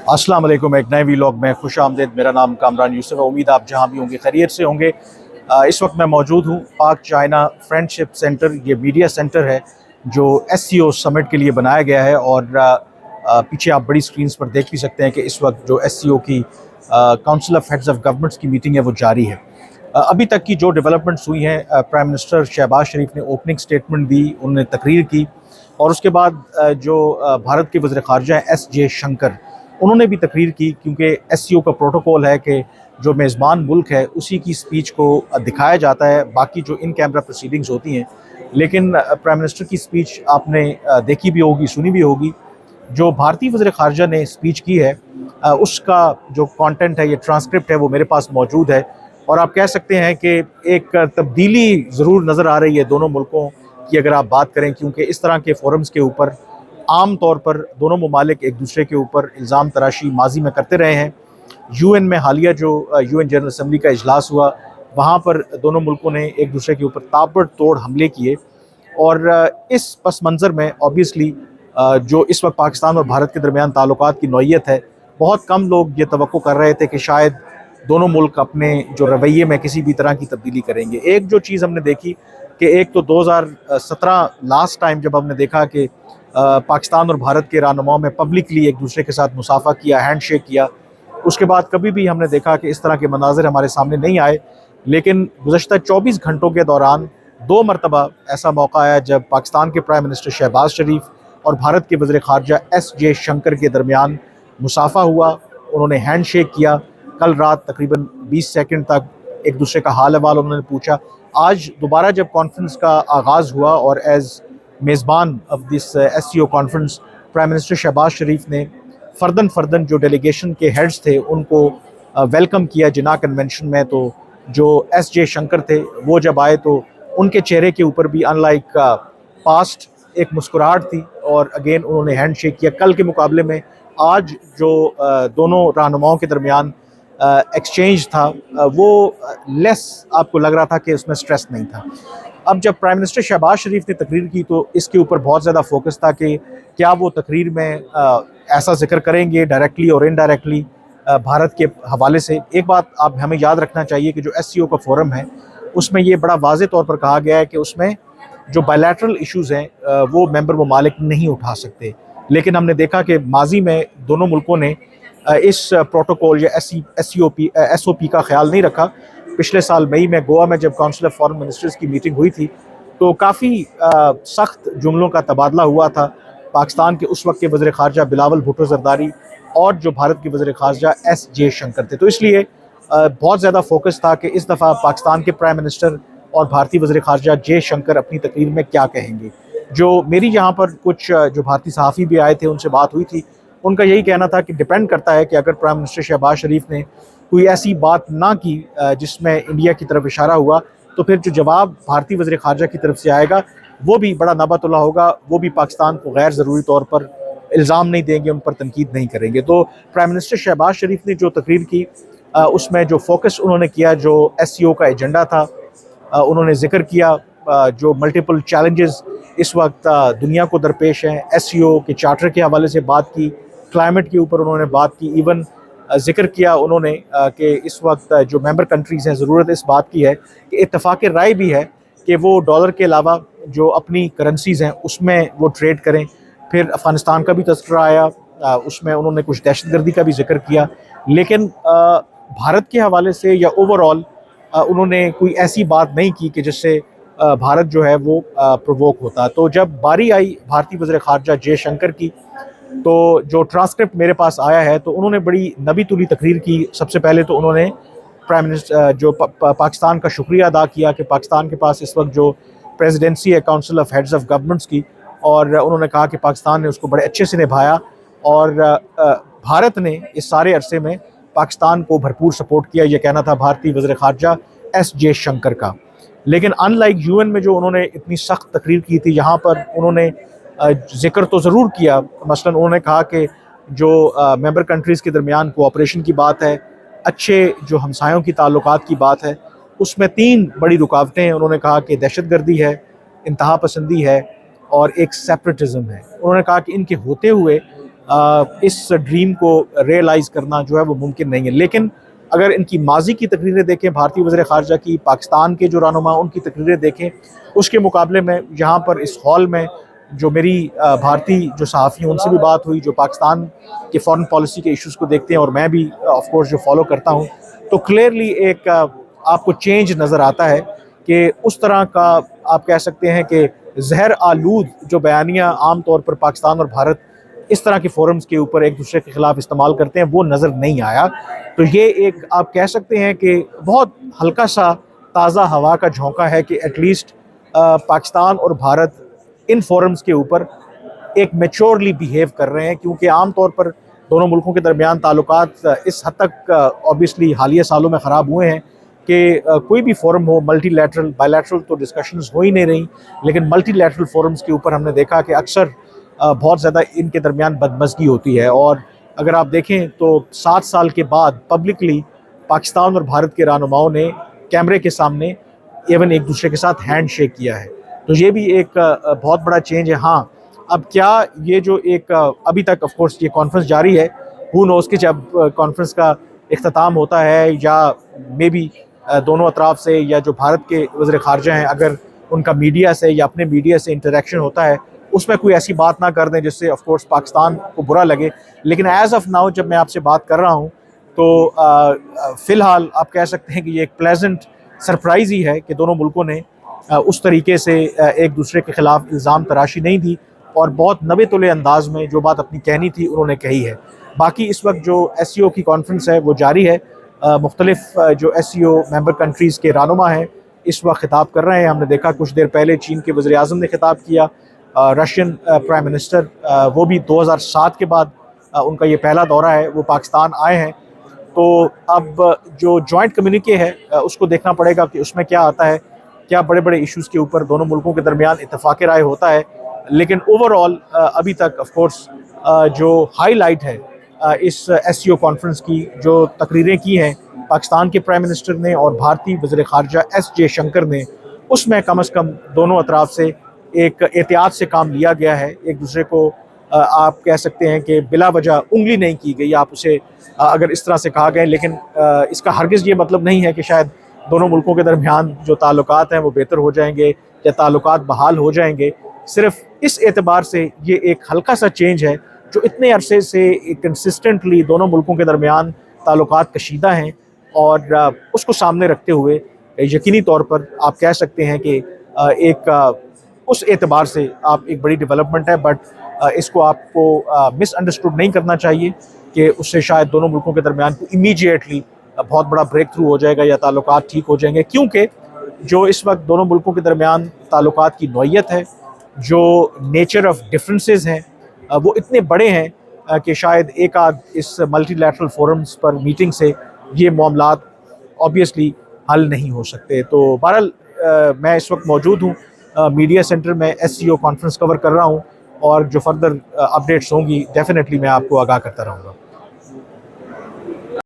अस्सलाम वालेकुम। एक नए व्लॉग में खुश आमदीद। मेरा नाम कामरान यूसुफ है। उम्मीद आप जहाँ भी होंगे खैरियत से होंगे। इस वक्त मैं मौजूद हूँ पाक चाइना फ्रेंडशिप सेंटर। ये मीडिया सेंटर है जो SCO समिट के लिए बनाया गया है और पीछे आप बड़ी स्क्रीन्स पर देख भी सकते हैं कि इस वक्त जो SCO की council of heads of governments की मीटिंग है वो जारी है। अभी तक की जो डेवलपमेंट्स हुई हैं, प्राइम मिनिस्टर शहबाज शरीफ ने ओपनिंग स्टेटमेंट दी, उन्होंने तकरीर की और उसके बाद जो भारत के वज़ीर ख़ारजा हैं S.J. शंकर, उन्होंने भी तकरीर की, क्योंकि SCO का प्रोटोकॉल है कि जो मेज़बान मुल्क है उसी की स्पीच को दिखाया जाता है, बाकी जो इन कैमरा प्रोसीडिंग्स होती हैं। लेकिन प्राइम मिनिस्टर की स्पीच आपने देखी भी होगी, सुनी भी होगी। जो भारतीय वज़ीर ख़ारजा ने स्पीच की है उसका जो कंटेंट है, ये ट्रांसक्रिप्ट है, वो मेरे पास मौजूद है और आप कह सकते हैं कि एक तब्दीली ज़रूर नज़र आ रही है दोनों मुल्कों की अगर आप बात करें, क्योंकि इस तरह के फोरम्स के ऊपर आम तौर पर दोनों ममालिक एक दूसरे के ऊपर इल्ज़ाम तराशी माजी में करते रहे हैं। UN में हालिया जो UN जनरल असम्बली का इजलास हुआ, वहाँ पर दोनों मुल्कों ने एक दूसरे के ऊपर ताबड़तोड़ हमले किए और इस पस मंज़र में ऑब्वियसली जो इस वक्त पाकिस्तान और भारत के दरमियान ताल्लुकात की नौइयत है, बहुत कम लोग ये तवक्को कर रहे थे कि शायद दोनों मुल्क अपने जो रवैये में किसी भी तरह की तब्दीली करेंगे। एक जो चीज़ हमने देखी कि एक तो 2017 लास्ट टाइम जब हमने देखा कि पाकिस्तान और भारत के रहनुमाओं में पब्लिकली एक दूसरे के साथ मुसाफा किया, हैंड शेक किया, उसके बाद कभी भी हमने देखा कि इस तरह के मनाज़र हमारे सामने नहीं आए। लेकिन गुज़श्ता 24 घंटों के दौरान 2 मरतबा ऐसा मौका आया जब पाकिस्तान के प्राइम मिनिस्टर शहबाज शरीफ और भारत के वज़ीर ख़ारजा S.J. शंकर के दरमियान मुसाफा हुआ, उन्होंने हैंड शेक किया। कल रात तकरीबन 20 सेकंड तक एक दूसरे का हाल अहवाल उन्होंने पूछा। आज दोबारा जब कॉन्फ्रेंस का आगाज़ हुआ और एज़ मेज़बान of this SCO conference prime minister Shehbaz Sharif ने फ़र्दन जो डेलीगेशन के हेड्स थे उनको वेलकम किया जिना कन्वेंशन में। तो जो S.J. शंकर थे वो जब आए तो उनके चेहरे के ऊपर भी अनलाइक पास्ट एक मुस्कुराहट थी और अगेन उन्होंने हैंड शेक किया। कल के मुकाबले में आज जो दोनों रहनुमाओं के दरमियान एक्सचेंज था वो लेस आपको लग रहा था कि उसमें स्ट्रेस नहीं था। अब जब प्राइम मिनिस्टर शहबाज शरीफ ने तकरीर की तो इसके ऊपर बहुत ज़्यादा फोकस था कि क्या वो तकरीर में ऐसा जिक्र करेंगे डायरेक्टली और इनडायरेक्टली भारत के हवाले से। एक बात आप हमें याद रखना चाहिए कि जो SCO का फोरम है उसमें ये बड़ा वाज़े तौर पर कहा गया है कि उसमें जो बायलैटरल इश्यूज़ हैं वो मेंबर ममालिक नहीं उठा सकते। लेकिन हमने देखा कि माजी में दोनों मुल्कों ने इस प्रोटोकॉल या SOP का ख्याल नहीं रखा। पिछले साल मई में गोवा में जब काउंसिल ऑफ फॉरेन मिनिस्टर्स की मीटिंग हुई थी तो काफ़ी सख्त जुमलों का तबादला हुआ था पाकिस्तान के उस वक्त के वज़ीर ख़ारजा बिलावल भुट्टो ज़रदारी और जो भारत के वज़ीर ख़ारजा S.J. शंकर थे। तो इसलिए बहुत ज़्यादा फोकस था कि इस दफ़ा पाकिस्तान के प्राइम मिनिस्टर और भारतीय वज़ीर ख़ारजा J. शंकर अपनी तकरीर में क्या कहेंगे। जो मेरी यहाँ पर कुछ जो भारतीय सहाफ़ी भी आए थे उनसे बात हुई थी, उनका यही कहना था कि डिपेंड करता है कि अगर प्राइम मिनिस्टर शहबाज शरीफ ने कोई ऐसी बात ना की जिसमें इंडिया की तरफ इशारा हुआ तो फिर जो जवाब भारतीय वज़ीर ख़ारजा की तरफ से आएगा वो भी बड़ा नबातुल्लाह होगा। वो भी पाकिस्तान को गैर ज़रूरी तौर पर इल्ज़ाम नहीं देंगे, उन पर तनकीद नहीं करेंगे। तो प्राइम मिनिस्टर शहबाज शरीफ ने जो तकरीर की उसमें जो फोकस उन्होंने किया, जो SCO का एजेंडा था, उन्होंने ज़िक्र किया जो मल्टीपल चैलेंजेस इस वक्त दुनिया को दरपेश हैं। SCO के चार्टर के हवाले से बात की, क्लाइमेट के ऊपर उन्होंने बात की, इवन ज़िक्र किया उन्होंने कि इस वक्त जो मेंबर कंट्रीज़ हैं ज़रूरत इस बात की है कि इत्तफ़ाक़ राय भी है कि वो डॉलर के अलावा जो अपनी करेंसीज़ हैं उसमें वो ट्रेड करें। फिर अफ़गानिस्तान का भी तज़किरा आया, उसमें उन्होंने कुछ दहशतगर्दी का भी जिक्र किया। लेकिन भारत के हवाले से या ओवरऑल उन्होंने कोई ऐसी बात नहीं की कि जिससे भारत जो है वो प्रोवोक होता। तो जब बारी आई भारतीय वज़ीर ख़ारजा J. शंकर की तो जो ट्रांसक्रिप्ट मेरे पास आया है तो उन्होंने बड़ी नबी तुली तकरीर की। सबसे पहले तो उन्होंने प्राइम मिनिस्टर जो पाकिस्तान का शुक्रिया अदा किया कि पाकिस्तान के पास इस वक्त जो प्रेसिडेंसी है council of heads of governments की, और उन्होंने कहा कि पाकिस्तान ने उसको बड़े अच्छे से निभाया और भारत ने इस सारे अरसे में पाकिस्तान को भरपूर सपोर्ट किया। यह कहना था भारतीय वज़ीर ख़ारजा S.J. शंकर का। लेकिन अनलाइक UN में जो उन्होंने इतनी सख्त तकरीर की थी, यहाँ पर उन्होंने जिक्र तो ज़रूर किया। मसलन उन्होंने कहा कि जो मेंबर कंट्रीज़ के दरमियान कोऑपरेशन की बात है, अच्छे जो हमसायों की ताल्लुकात की बात है, उसमें 3 बड़ी रुकावटें हैं। उन्होंने कहा कि दहशतगर्दी है, इंतहा पसंदी है اور ایک سیپریٹزم ہے. انہوں نے کہا کہ ان کے ہوتے ہوئے اس ڈریم کو ریئلائز کرنا جو ہے وہ ممکن نہیں ہے. لیکن اگر ان کی ماضی کی تقریریں دیکھیں، بھارتی وزیر خارجہ کی، پاکستان کے جو رہنما ان کی تقریریں دیکھیں، اس کے مقابلے میں یہاں پر اس ہال میں جو میری بھارتی جو صحافی ہیں ان سے بھی بات ہوئی، جو پاکستان کے فارن پالیسی کے ایشوز کو دیکھتے ہیں، اور میں بھی آف کورس جو فالو کرتا ہوں، تو کلیئرلی ایک آپ کو چینج نظر آتا ہے کہ اس طرح کا آپ کہہ سکتے ہیں کہ زہر آلود جو بیانیہ عام طور پر پاکستان اور بھارت اس طرح کے فورمز کے اوپر ایک دوسرے کے خلاف استعمال کرتے ہیں، وہ نظر نہیں آیا. تو یہ ایک آپ کہہ سکتے ہیں کہ بہت ہلکا سا تازہ ہوا کا جھونکا ہے کہ ایٹ لیسٹ پاکستان اور بھارت ان فورمز کے اوپر ایک میچورلی بیہیو کر رہے ہیں. کیونکہ عام طور پر دونوں ملکوں کے درمیان تعلقات اس حد تک اوبیسلی حالیہ سالوں میں خراب ہوئے ہیں کہ کوئی بھی forum who, multi lateral, by lateral تو ڈسکشنز ہو ہی نہیں رہی، لیکن ملٹی لیٹرل فورمز کے اوپر ہم نے دیکھا کہ اکثر بہت زیادہ ان کے درمیان بدمزگی ہوتی ہے. اور اگر آپ دیکھیں تو 7 سال کے بعد پبلکلی پاکستان اور بھارت کے رہنماؤں نے کیمرے کے سامنے ایون ایک دوسرے کے ساتھ ہینڈ شیک کیا ہے. تو یہ بھی ایک بہت بڑا چینج ہے. ہاں، اب کیا یہ جو ایک ابھی تک آف کورس یہ کانفرنس جاری ہے، ہو نوز کہ جب کانفرنس کا اختتام ہوتا ہے یا مے بی دونوں اطراف سے یا جو بھارت کے وزیر خارجہ ہیں اگر ان کا میڈیا سے یا اپنے میڈیا سے انٹریکشن ہوتا ہے، اس میں کوئی ایسی بات نہ کر دیں جس سے آف کورس پاکستان کو برا لگے. لیکن ایز آف ناؤ جب میں آپ سے بات کر رہا ہوں تو فی الحال آپ کہہ سکتے ہیں کہ یہ ایک پلیزنٹ سرپرائز ہی ہے کہ دونوں ملکوں نے اس طریقے سے ایک دوسرے کے خلاف الزام تراشی نہیں دی اور بہت نبے تلے انداز میں جو بات اپنی کہنی تھی انہوں نے کہی ہے. باقی اس وقت جو ایس سی او کی کانفرنس ہے وہ جاری ہے. مختلف جو ایس سی او ممبر کنٹریز کے رہنما ہیں اس وقت خطاب کر رہے ہیں. ہم نے دیکھا کچھ دیر پہلے چین کے وزیر اعظم نے خطاب کیا، رشین پرائم منسٹر وہ بھی 2007 کے بعد ان کا یہ پہلا دورہ ہے، وہ پاکستان آئے ہیں. تو اب جو جوائنٹ کمیونیکے ہے اس کو دیکھنا پڑے گا کہ اس میں کیا آتا ہے، کیا بڑے بڑے ایشوز کے اوپر دونوں ملکوں کے درمیان اتفاق رائے ہوتا ہے. لیکن اوور آل ابھی تک آف کورس جو ہائی لائٹ ہے اس ایس سی او کانفرنس کی، جو تقریریں کی ہیں پاکستان کے پرائم منسٹر نے اور بھارتی وزیر خارجہ ایس جے شنکر نے، اس میں کم از کم دونوں اطراف سے ایک احتیاط سے کام لیا گیا ہے. ایک دوسرے کو آپ کہہ سکتے ہیں کہ بلا وجہ انگلی نہیں کی گئی، آپ اسے اگر اس طرح سے کہا گئے. لیکن اس کا ہرگز یہ مطلب نہیں ہے کہ شاید دونوں ملکوں کے درمیان جو تعلقات ہیں وہ بہتر ہو جائیں گے یا تعلقات بحال ہو جائیں گے. صرف اس اعتبار سے یہ ایک ہلکا سا چینج ہے جو اتنے عرصے سے کنسسٹنٹلی دونوں ملکوں کے درمیان تعلقات کشیدہ ہیں، اور اس کو سامنے رکھتے ہوئے یقینی طور پر آپ کہہ سکتے ہیں کہ ایک اس اعتبار سے آپ ایک بڑی ڈیولپمنٹ ہے. بٹ اس کو آپ کو مس انڈرسٹوڈ نہیں کرنا چاہیے کہ اس سے شاید دونوں ملکوں کے درمیان کو امیجیٹلی بہت بڑا بریک تھرو ہو جائے گا یا تعلقات ٹھیک ہو جائیں گے. کیونکہ جو اس وقت دونوں ملکوں کے درمیان تعلقات کی نوعیت ہے، جو نیچر آف ڈفرینسز ہیں، وہ اتنے بڑے ہیں کہ شاید ایک آدھ اس ملٹی لیٹرل فورمز پر میٹنگ سے یہ معاملات آبویسلی حل نہیں ہو سکتے. تو بہرحال میں اس وقت موجود ہوں میڈیا سینٹر میں، ایس سی او کانفرنس کور کر رہا ہوں، اور جو فردر اپڈیٹس ہوں گی ڈیفینیٹلی میں آپ کو آگاہ کرتا رہوں گا.